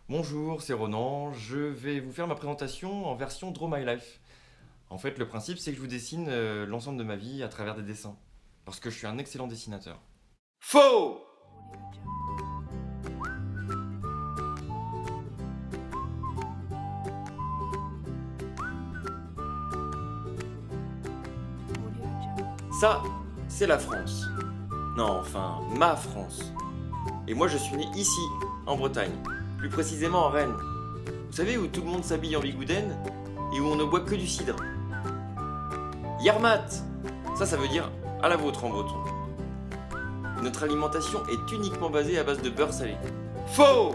Bonjour, c'est Ronan. Je vais vous faire ma présentation en version Draw My Life. En fait, le principe, c'est que je vous dessine l'ensemble de ma vie à travers des dessins. Parce que je suis un excellent dessinateur. Faux! Ça, c'est la France. Non, enfin, ma France. Et moi, je suis né ici, en Bretagne. Plus précisément à Rennes. Vous savez, où tout le monde s'habille en bigouden et où on ne boit que du cidre. Yarmat! Ça veut dire à la vôtre en breton. Notre alimentation est uniquement basée à base de beurre salé. Faux!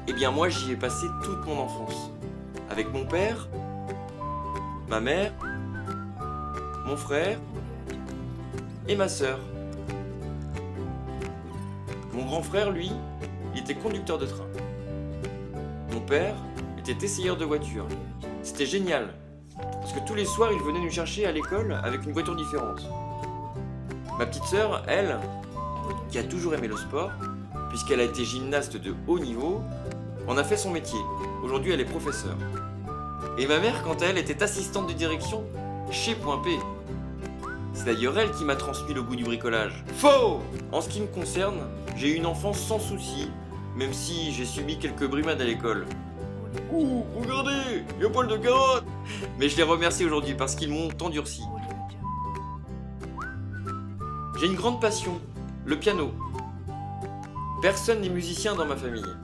Eh bien moi j'y ai passé toute mon enfance. Avec mon père, ma mère, mon frère et ma sœur. Mon grand frère, lui, il était conducteur de train. Mon père était essayeur de voiture. C'était génial, parce que tous les soirs, il venait nous chercher à l'école avec une voiture différente. Ma petite sœur, elle, qui a toujours aimé le sport, puisqu'elle a été gymnaste de haut niveau, en a fait son métier. Aujourd'hui, elle est professeure. Et ma mère, quant à elle, était assistante de direction chez Point P. C'est d'ailleurs elle qui m'a transmis le goût du bricolage. Faux! En ce qui me concerne, j'ai eu une enfance sans soucis, même si j'ai subi quelques brimades à l'école. Ouh, regardez, il y a poil de carotte! Mais je les remercie aujourd'hui parce qu'ils m'ont endurci. J'ai une grande passion, le piano. Personne n'est musicien dans ma famille,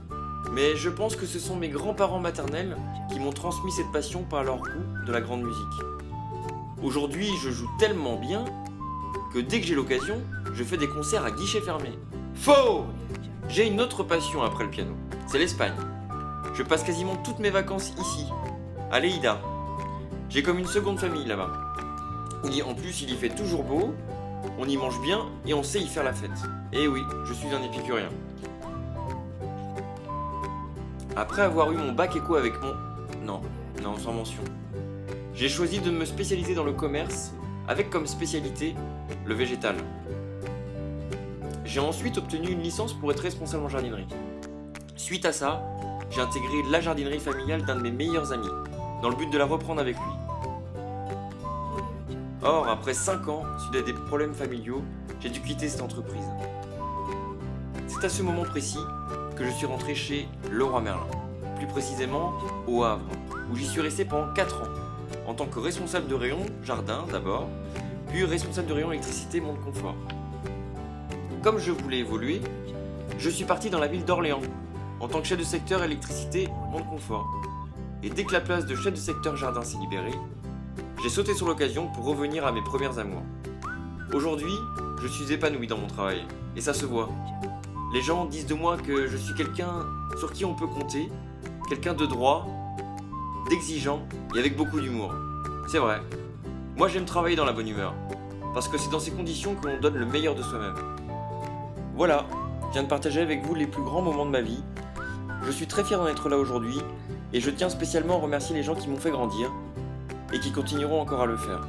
mais je pense que ce sont mes grands-parents maternels qui m'ont transmis cette passion par leur goût de la grande musique. Aujourd'hui, je joue tellement bien que dès que j'ai l'occasion, je fais des concerts à guichet fermé. Faux! J'ai une autre passion après le piano, c'est l'Espagne. Je passe quasiment toutes mes vacances ici, à Lleida. J'ai comme une seconde famille là-bas. En plus, il y fait toujours beau, on y mange bien et on sait y faire la fête. Et oui, je suis un épicurien. Après avoir eu mon bac éco avec mon... Non, sans mention. J'ai choisi de me spécialiser dans le commerce, avec comme spécialité le végétal. J'ai ensuite obtenu une licence pour être responsable en jardinerie. Suite à ça, j'ai intégré la jardinerie familiale d'un de mes meilleurs amis, dans le but de la reprendre avec lui. Or, après 5 ans, suite à des problèmes familiaux, j'ai dû quitter cette entreprise. C'est à ce moment précis que je suis rentré chez Leroy Merlin, plus précisément au Havre, où j'y suis resté pendant 4 ans, en tant que responsable de rayon jardin d'abord, puis responsable de rayon électricité monde confort. Comme je voulais évoluer, je suis parti dans la ville d'Orléans, en tant que chef de secteur électricité monde confort. Et dès que la place de chef de secteur jardin s'est libérée, j'ai sauté sur l'occasion pour revenir à mes premières amours. Aujourd'hui, je suis épanoui dans mon travail, et ça se voit. Les gens disent de moi que je suis quelqu'un sur qui on peut compter, quelqu'un de droit, d'exigeant et avec beaucoup d'humour. C'est vrai. Moi j'aime travailler dans la bonne humeur, parce que c'est dans ces conditions que l'on donne le meilleur de soi-même. Voilà, je viens de partager avec vous les plus grands moments de ma vie. Je suis très fier d'en être là aujourd'hui, et je tiens spécialement à remercier les gens qui m'ont fait grandir, et qui continueront encore à le faire.